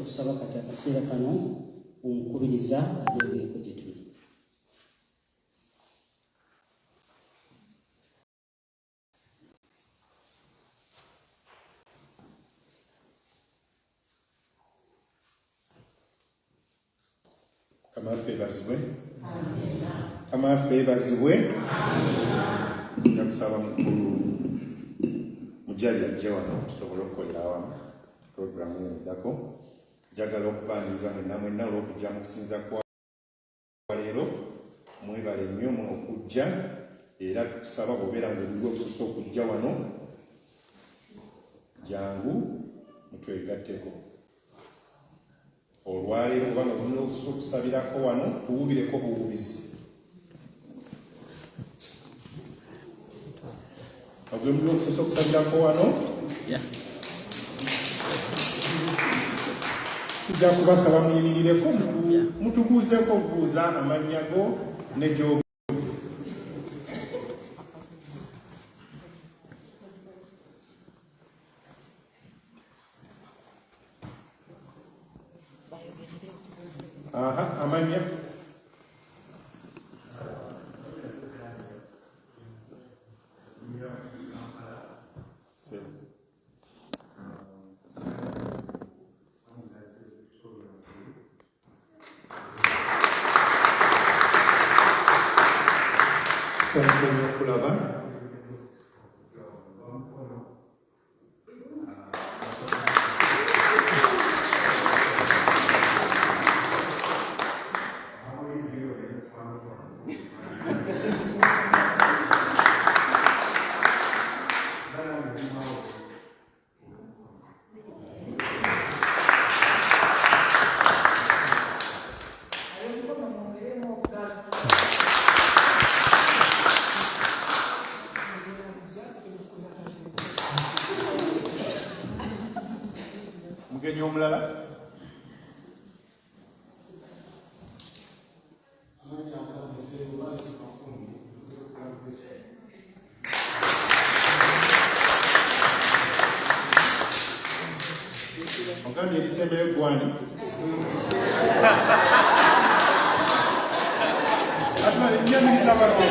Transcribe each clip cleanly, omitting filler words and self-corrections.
tusaba kati akaseera kano omukubiriza agendereko gye tuli. Kamafe bazibwe. Nakusaba mukulu mujali ajja wano tusobole okukolera awamu puroguramu y'eddako. Njagala okubaniriza mwenna olw'okujja mu kusinza kwa leero. Mwebale nnyo okujja era tukusaba bw'obeera ng'olina okusosa okujja wano jangu mutwegatteko. Olwaleero kubanga olina okusosa okusabirako wano tuwubireko buwubizi. Ogwe mulina okusosa okusabirako wano tujja kubasaba muyimirireko mutubuuzeeko okubuuza amannya go ne gy'ovudde. Amanya okulaba mugenyi omulala. Ogambye erisembeyo gwani atmale njamiriza abalongo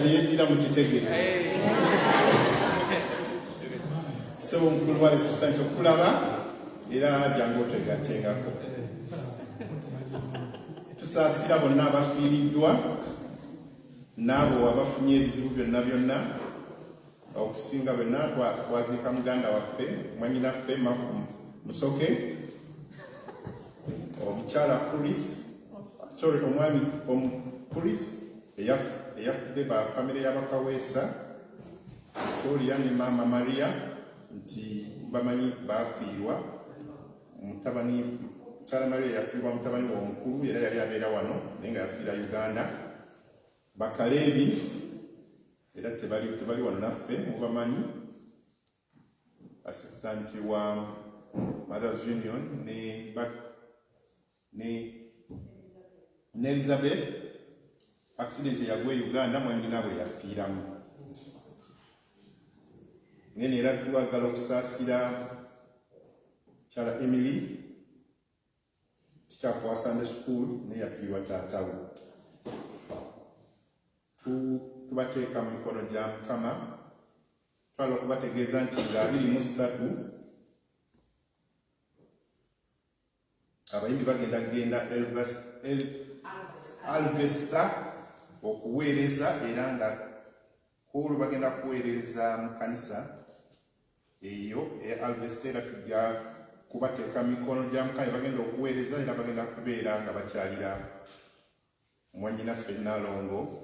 yedira mu kitegere sebo mukulu wale substansi okulaba era jangu otegatengako. Tusaasira bonna abafiiriddwa n'abo abafunye ebizibu byonna okusinga bonna twaziika muganda waffe mwannyinaffe Maku Musoke, omukyala omwami Pulis eyafudde ba famire y'Abakaweesa Victoria ne Mama Maria nti bamanyi bafiirwa mutabani. Mukyala Maria yafiirwa mutabani omukulu era yali abeera wano naye nga yafiira Uganda. Bakaleebi era tebali wano naffe mubamanyi, assistant wa Mothers Union ne Elizabeth accident yagwa Uganda mwannyina bwe yafiiramu. Ngene era twagala okusaasira Kyala Emily tikyafu wa Sunday School naye yafiirwa taatawe. Tubateeka mu mikono gya Mukama. Twala okubategeeza nti nga 23 abayimbi bagenda Alvesta okuweereza era nga kulu bagenda kuweereza mu kanisa eyo Alvesta era tujja kubateeka mikono gya Mukama bagenda okuweereza era bagenda kubeera nga bakyalira mwannyinaffe Nalongo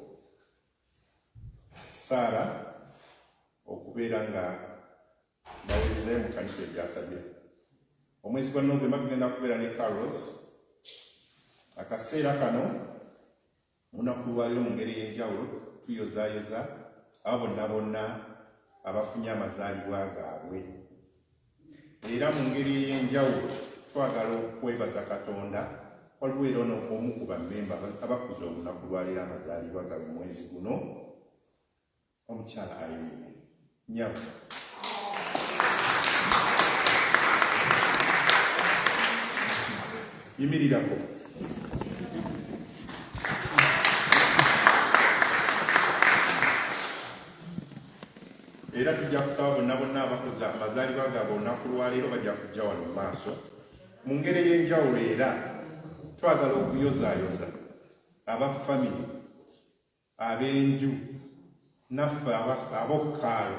Sara okubeera nga baweerezayo mu kanisa egyasabye. Omwezi gwa Novemba tugenda kubeera ne Carlos. Akaseera kano munaku lwaliro mu ngeri y'enjawulo tuyozaayoza abo bonna abafunye amazaalibwa gaabwe, era mu ngeri y'enjawulo twagala okwebaza Katonda waliwo era omu ku bammemba abakuza olunaku lwaleero amazaalibwa gaabwe mwezi guno omukyala Ayubu Nyavu. Yimirirako. Era tujja kusaba bonna abakoze amazaalibwa gaabwe olunaku lwaleero bajja kujja wano mu maaso mu ngeri ey'enjawulo. Era twagala okuyozaayoza abafamili ab'enju naffe ab'okkaalo.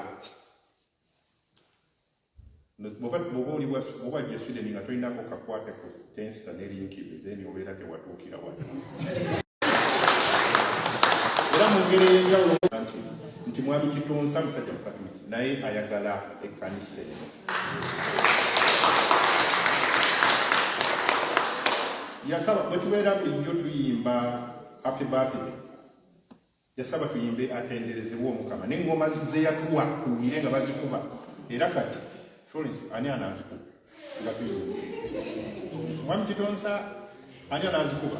Bw'oba gye Sweden nga tolinako kakwate ku tensita ne linkibe then obeera tewatuukira wano. Era mu ngeri ey'enjawulo nti Mwami Kitonsa musajja Mukatoliki naye ayagala ekkanisa eno. Yasaba bwe tubeera bulijjo tuyimba happy birthday, yasaba tuyimbe atenderezebwa Omukama n'engoma ze yatuwa tuwulire nga bazikuba. Era kati Florence ani anazikuba nga tuyimba Mwami Kitonsa ani anazikuba?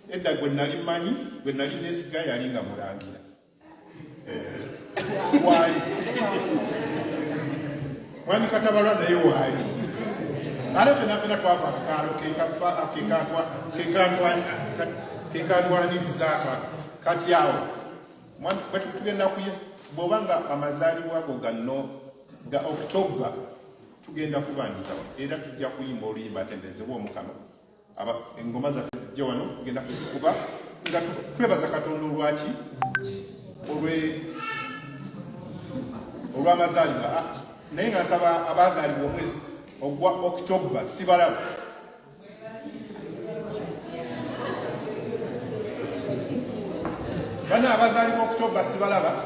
Edda gwe nali mmanyi, gwe nali nesiga yali nga mulangira waali Mwami Katabalwa naye waali. Ale fena twava akaalo kekatwaniriza kati awo tugenda bw'oba nga amazaalibwa go ga October tugenda kubandiza era tujja kuyimba oluyimba atenderezebwa Omukama. Engoma zaffe zijja wano tugenda kuzikuba nga twebaza Katonda olwaki olw'amazaalibwa. Naye nga nsaba abazaalibwa omwezi ogwa October sibalaba. Bana abazaalibwa October sibalaba.